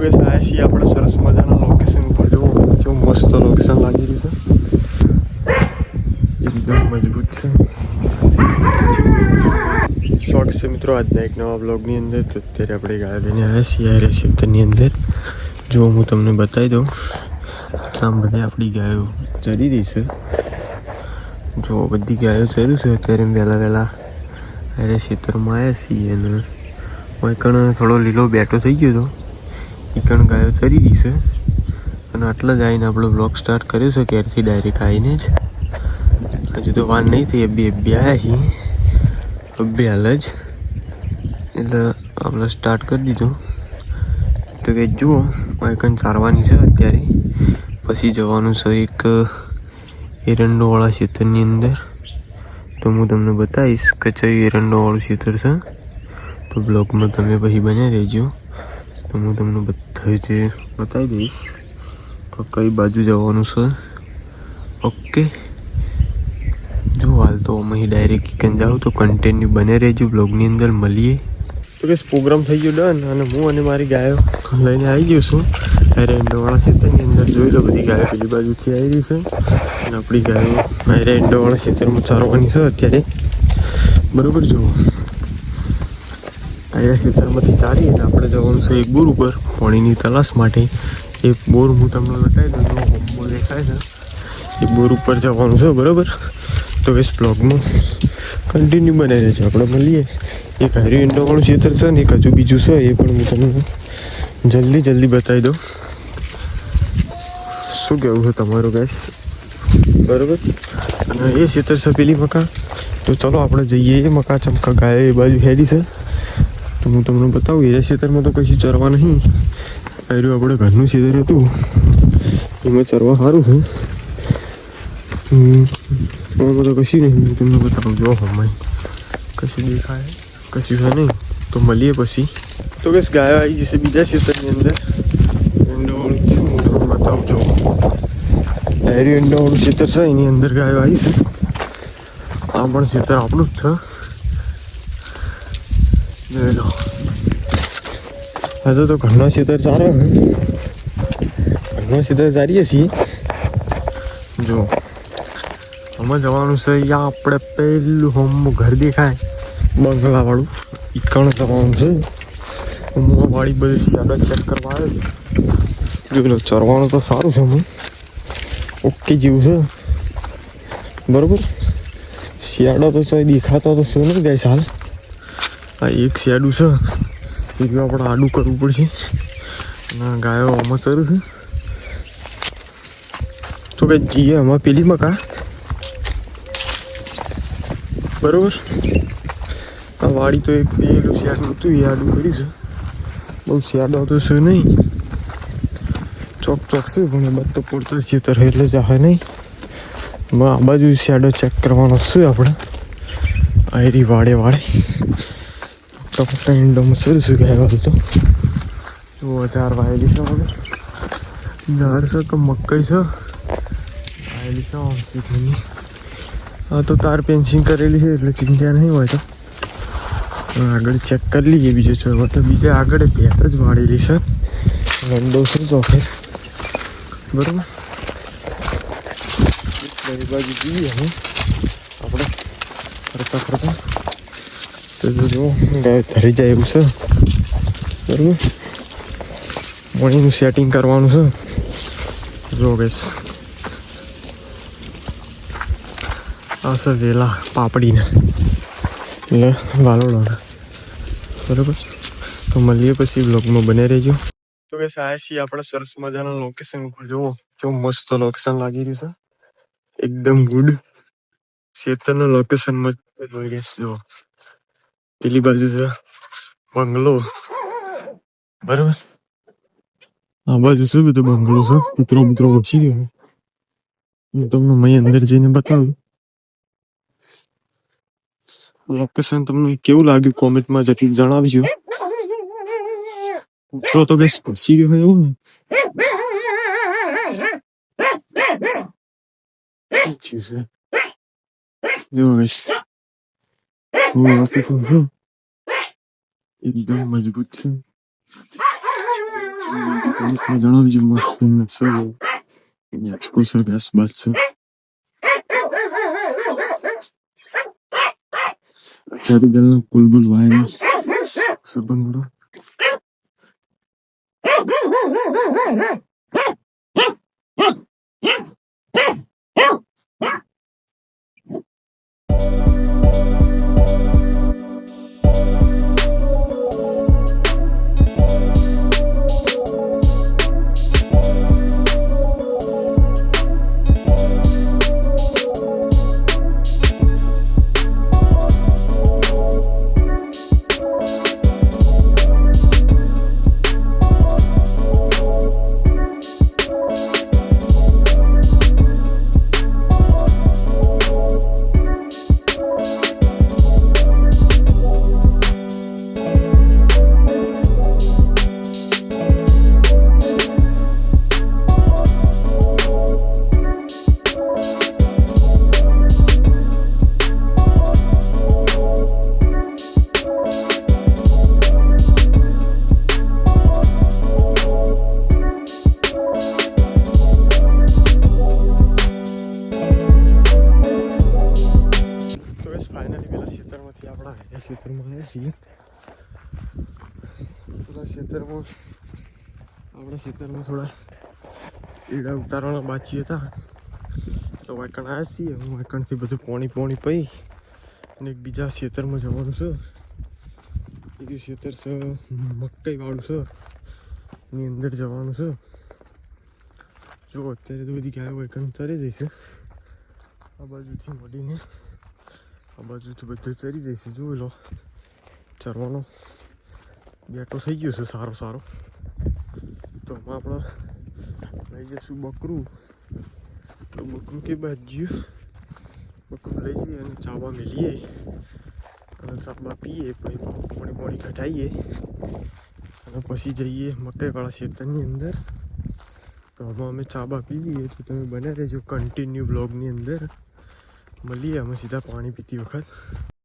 કે સાયા છીએ આપણે સરસ મજાના લોકેશન ઉપર જુઓ કેવું મસ્ત લોકેશન લાગી રહ્યું છે, એકદમ મજબૂત છે. સ્વાગત છે મિત્રો આજના એક નવા બ્લોગની અંદર. તો અત્યારે આપણે ગાયો લઈને આવ્યા છીએ આર્ય ક્ષેત્રની અંદર. જો હું તમને બતાવી દઉં, આમ બધી આપણી ગાયો ચરી રહી છે. જો બધી ગાયો ચરી છે. અત્યારે વહેલા આર્ય ક્ષેત્રમાં આવ્યા છીએ અને કણ થોડો લીલો બેઠો થઈ ગયો હતો. એ કણ ગાયો ચરી રહી છે અને આટલા જ આવીને આપણો બ્લોગ સ્ટાર્ટ કર્યો છે. ક્યારથી ડાયરેક્ટ આવીને જ હજુ તો વાર નહીં થઈ, બે આવ્યા છીએ બે હાલ જ, એટલે આપણે સ્ટાર્ટ કરી દીધું. તો કે જુઓ કણ ચારવાની છે અત્યારે, પછી જવાનું છે એક એરંડોવાળા ક્ષેત્રની અંદર. તો હું તમને બતાવીશ કે કયું એરંડોવાળું ક્ષેત્ર છે. તો બ્લોગમાં તમે પછી બન્યા રહેજો. તો હું તમને બધા જ બતાવી દઈશ તો કઈ બાજુ જવાનું છે. ઓકે, જો હાલ તો અહીં ડાયરેક્ટ કિકન જાઉં તો કન્ટેન્યુ બને રહેજો, બ્લોગની અંદર મળીએ. તો કે પ્રોગ્રામ થઈ ગયો ડન અને હું અને મારી ગાયો લઈને આવી ગયો છું એરંડોવાળા ક્ષેત્રની અંદર. જોઈ લો બધી ગાયો પેલી બાજુથી આવી રહી છે અને આપણી ગાયો એરંડોવાળા ક્ષેત્રમાં ચારવાની છે અત્યારે. બરોબર, જુઓ આયરા ક્ષેત્રમાંથી ચારી અને આપણે જવાનું છે એક બોર ઉપર પાણીની તલાશ માટે. એ બોર હું તમને બતાવી દઉં, જો બોર દેખાય છે એ બોર ઉપર જવાનું છે. બરાબર, તો બસ બ્લોગમાં કન્ટિન્યુ બને રહેજો. આપણે મળીએ. એક હરી એરંડોવાળું ક્ષેત્ર છે ને એક હજુ બીજું છે, એ પણ હું તમને જલ્દી બતાવી દઉં. શું કહેવું છે તમારું ગાઈસ? બરાબર, અને એ ક્ષેત્ર છે પેલી મકા. તો ચલો આપણે જઈએ એ મકા. ચમકા ગાય એ બાજુ હેડી છે તો હું તમને બતાવું. એ ક્ષેત્રમાં તો કશું ચરવા નહીં, આવ્યું આપણે ઘરનું ક્ષેત્ર હતું એમાં ચરવા સારું છે. એમાં તો કશું નહીં, હું તમને બતાવું. જો હમણાં કશું દેખાય કશું છે નહીં. તો મળીએ પછી. તો બસ ગાયો આવી જશે બીજા ક્ષેત્રની અંદર. એરંડોવાળું છે, હું તમને બતાવું. જો એરંડોવાળું ક્ષેત્ર છે એની અંદર ગાયો આવી છે. આ પણ ક્ષેત્ર આપણું જ છે. જોઈ લો, હજુ તો ઘરના ક્ષેત્ર ચારે, ઘરના ક્ષેત્ર ચારીએ છીએ. જો આમાં જવાનું છે. અહીંયા આપણે પેલું હોમ ઘર દેખાય બંગલાવાળું, ઈકણ જવાનું છે. હું વાળી બધી સાડા ચેક કરવા આવ્યો છું. જોઈ લો, ચરવાનું તો સારું છે. હું ઓકે જેવું છે. બરાબર, શિયાળો તો કોઈ દેખાતો તો શું નહીં ગાય સાલ. આ એક શિયાળું છે એ આપણે આડું કરવું પડશે અને ગાયો આમાં ચરું છે. તો કે જીએ આમાં પેલી મકા. બરોબર, આ વાડી તો એક પેલું શિયાળું હતું એ આડું કર્યું છે. બહુ શિયાળો તો છે નહીં, ચોક છે પણ એ બાદ તો પૂરતું ખેતર એટલે જાહે નહીં. આ બાજુ શેડો ચેક કરવાનો છે આપણે. આયરી વાડે ટપટા ઈંડોમાં સરસું ગયા હાલ તો. જો 4 વાયેલી છે હવે. ઝાડ છે કે મકાઈ છે વાયેલી છે આમથી ઘણી. હા તો તાર પેન્સિંગ કરેલી છે એટલે ચિંતા નહીં હોય. તો આગળ ચેક કરી લઈએ. બીજું છે એટલે બીજે આગળ ભેત જ વાળેલી છે. રંડો છે ચોફે. બરાબર, એ બાજુ જઈએ હવે આપણે ફરતા. તો જો ગાય ધરી જાય એવું છે. બરાબર, મોર્નિંગનું સેટિંગ કરવાનું છે. જો ગેસ આ છે વેલા પાપડીના એટલે વાલોડાના. બરાબર, તો મળીએ પછી બ્લોગમાં બને રહેજો. તો કે સાયા છીએ આપણે સરસ મજાના લોકેશન ઉપર. જુઓ કેવું મસ્ત લોકેશન લાગી રહ્યું છે, એકદમ ગુડ. ક્ષેત્રના લોકેશનમાં જુઓ પેલી બાજુ છે બંગલો. બરાબર, આ બાજુ શું બધું બંગલો છે. મિત્રો વચ્ચી ગયો. હું તમને મય અંદર જઈને બતાવું. લોકેશન તમને કેવું લાગ્યું કોમેન્ટમાં જતી જણાવજો. કૂતરો તો બેસ પછી ગયો એવું ને. એકદમ મજબૂત છે. કમેન્ટમાં જણાવજો મસ્ત છે યાચકો છે બેસ બસ છે ચારી દલનો બુલબુલ વાયરસ સબંધો ફાઇનલી પેલા ખેતરમાંથી આપણા ખેતરમાં આવ્યા છીએ પેલા ખેતરમાં આપણા ખેતરમાં થોડા ઈડા ઉતારવાના બાકી હતા તો વાયકણ આવ્યા છીએ હું વાયકણથી બધું પોણી પી અને એક બીજા ખેતરમાં જવાનું છે બીજું ખેતર છે મકાઈ વાળું છે એની અંદર જવાનું છે જો અત્યારે તો બધી ગાયો વાયકણ ચરી જઈશે આ બાજુથી મળીને આ બાજુથી બધું ચરી જઈશે જોઈ લો ચરવાનો બેટો થઈ ગયો છે સારો તો આમાં આપણે લઈ જઈશું બકરું તો બકરું કે બાજુ બકરું લઈ જઈએ અને ચાબા મેલીએ અને ચાબા પીએ પછી પાણી ઘટાઈએ અને પછી જઈએ મકાઈવાળા ખેતરની અંદર તો આમાં અમે ચાબા પી લઈએ તો તમે બને રહેજો કન્ટિન્યુ બ્લોગની અંદર મળીએ અમે સીધા પાણી પીતી વખત